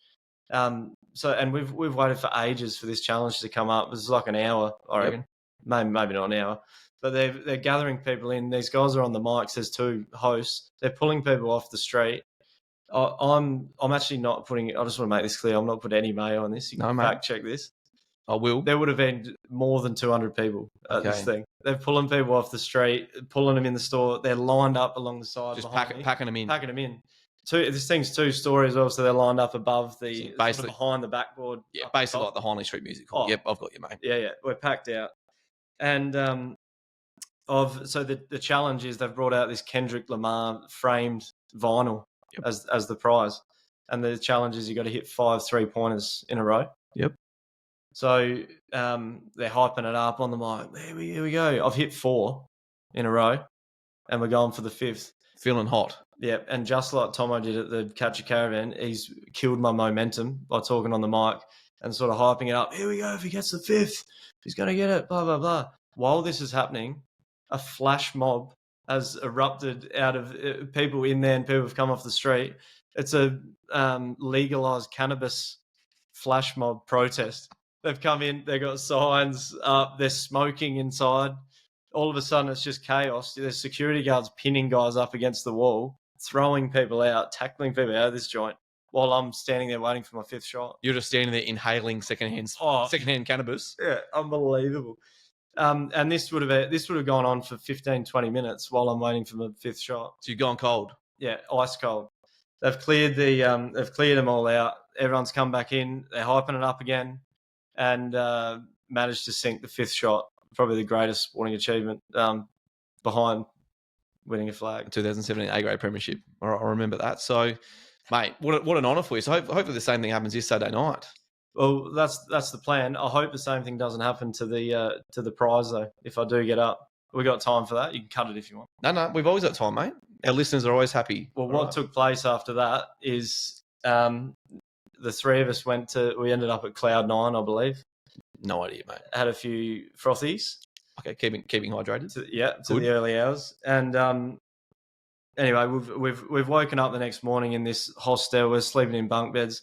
And we've waited for ages for this challenge to come up. It was like an hour, I reckon. Maybe not an hour. But they're gathering people in. These guys are on the mics. There's two hosts. They're pulling people off the street. I'm actually not putting. I just want to make this clear. I'm not putting any mayo on this. You can fact check this. I will. There would have been more than 200 people at this thing. They're pulling people off the street, pulling them in the store. They're lined up along the side. Just packing them in. Packing them in. This thing's two stories, also they're lined up above the basically sort of behind the backboard. Yeah, basically like the Hindley Street Music Hall. Yep, I've got you, mate. Yeah, we're packed out. And the challenge is they've brought out this Kendrick Lamar framed vinyl as the prize. And the challenge is you got to hit 5 3-pointers in a row. Yep. So they're hyping it up on the mic. Here we go. I've hit 4 in a row and we're going for the 5th. Feeling hot. Yeah, and just like Tomo did at the Jayco Caravan, he's killed my momentum by talking on the mic and sort of hyping it up. Here we go. If he gets the 5th, he's going to get it, blah, blah, blah. While this is happening, a flash mob has erupted out of people in there and people have come off the street. It's a legalized cannabis flash mob protest. They've come in, they've got signs up, they're smoking inside. All of a sudden, it's just chaos. There's security guards pinning guys up against the wall, throwing people out, tackling people out of this joint while I'm standing there waiting for my 5th shot. You're just standing there inhaling secondhand cannabis. Yeah, unbelievable. And this would have gone on for 15, 20 minutes while I'm waiting for my 5th shot. So you've gone cold? Yeah, ice cold. They've cleared them all out. Everyone's come back in. They're hyping it up again, and managed to sink the 5th shot. Probably the greatest sporting achievement behind winning a flag. 2017 A-grade premiership. I remember that. So, mate, what an honour for you. So hopefully the same thing happens this Saturday night. Well, that's the plan. I hope the same thing doesn't happen to the prize though. If I do get up, we got time for that. You can cut it if you want. No, we've always got time, mate. Our listeners are always happy. Well, what took place after that is the three of us we ended up at Cloud 9, I believe. No idea, mate. Had a few frothies. Okay, keeping hydrated. To the early hours. And anyway, we've woken up the next morning in this hostel. We're sleeping in bunk beds.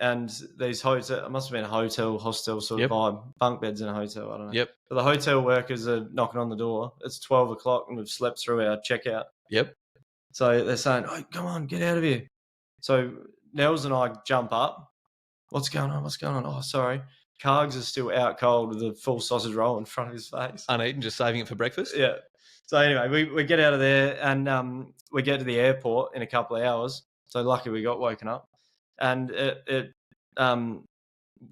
And these hotel, it must have been a hostel sort of vibe. Bunk beds in a hotel, I don't know. Yep. But the hotel workers are knocking on the door. It's 12 o'clock and we've slept through our checkout. Yep. So they're saying, "Oh, come on, get out of here." So Nels and I jump up. What's going on? Oh, sorry. Cargs is still out cold with a full sausage roll in front of his face. Uneaten, just saving it for breakfast? Yeah. So anyway, we get out of there and we get to the airport in a couple of hours. So lucky we got woken up. And Kaylee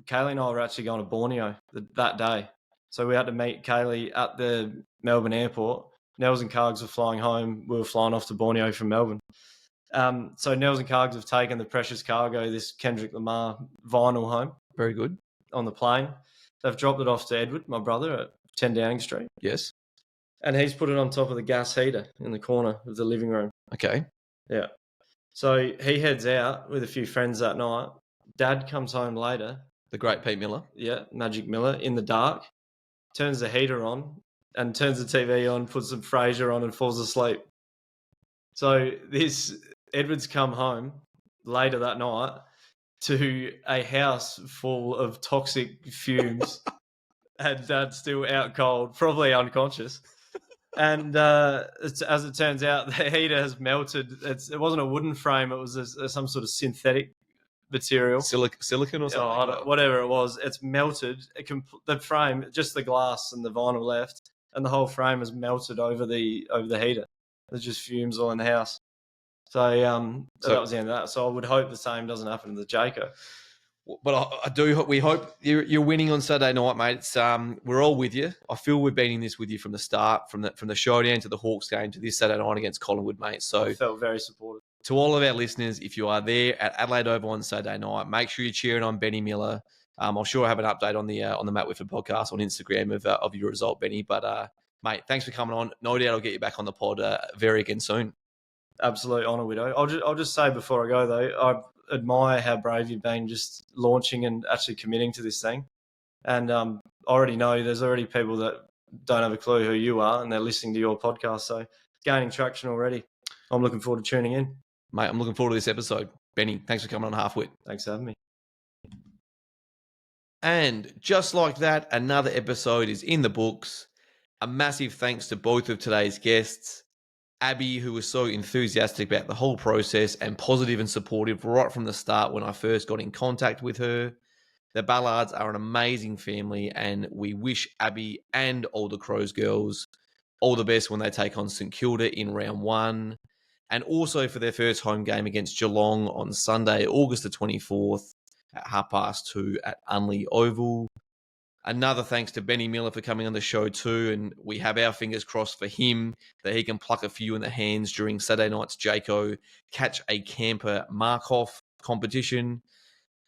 and I were actually going to Borneo that day. So we had to meet Kaylee at the Melbourne airport. Nels and Cargs were flying home. We were flying off to Borneo from Melbourne. So Nels and Cargs have taken the precious cargo, this Kendrick Lamar vinyl, home. Very good. On the plane. They've dropped it off to Edward, my brother, at 10 Downing Street. Yes. And he's put it on top of the gas heater in the corner of the living room. Okay. Yeah. So he heads out with a few friends that night. Dad comes home later. The great Pete Miller. Yeah, Magic Miller, in the dark. Turns the heater on and turns the TV on, puts some Frasier on and falls asleep. So Edward's come home later that night to a house full of toxic fumes and Dad's still out cold, probably unconscious. And as it turns out, the heater has melted. It wasn't a wooden frame. It was some sort of synthetic material. Silicon or something? Whatever it was. It's melted. The frame, just the glass and the vinyl left, and the whole frame has melted over the heater. There's just fumes all in the house. So that was the end of that. So I would hope the same doesn't happen to the Jayco. But we hope you're winning on Saturday night, mate. It's we're all with you. I feel we've been in this with you from the start, from the showdown to the Hawks game to this Saturday night against Collingwood, mate. So I felt very supportive. To all of our listeners, if you are there at Adelaide Oval on Saturday night, make sure you're cheering on Benny Miller. I'll sure have an update on the Matt Whitford podcast on Instagram of your result, Benny. But mate, thanks for coming on. No doubt I'll get you back on the pod very again soon. Absolute honour, Widow. I'll just say before I go though, I admire how brave you've been just launching and actually committing to this thing. And I already know there's already people that don't have a clue who you are and they're listening to your podcast. So gaining traction already. I'm looking forward to tuning in. Mate, I'm looking forward to this episode. Benny, thanks for coming on Half Whit. Thanks for having me. And just like that, another episode is in the books. A massive thanks to both of today's guests. Abbie, who was so enthusiastic about the whole process and positive and supportive right from the start when I first got in contact with her. The Ballards are an amazing family and we wish Abbie and all the Crows girls all the best when they take on St Kilda in round 1 and also for their first home game against Geelong on Sunday, August the 24th at 2:30 at Unley Oval. Another thanks to Benny Miller for coming on the show too, and we have our fingers crossed for him that he can pluck a few in the hands during Saturday night's Jayco Catch a Camper Markov competition.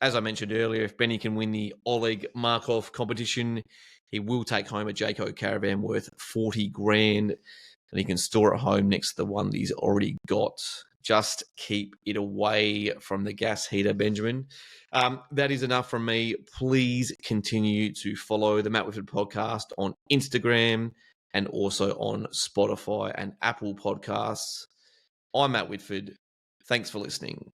As I mentioned earlier, if Benny can win the Oleg Markov competition, he will take home a Jayco Caravan worth $40,000, and he can store at home next to the one that he's already got. Just keep it away from the gas heater, Benjamin. That is enough from me. Please continue to follow the Matt Whitford podcast on Instagram and also on Spotify and Apple Podcasts. I'm Matt Whitford. Thanks for listening.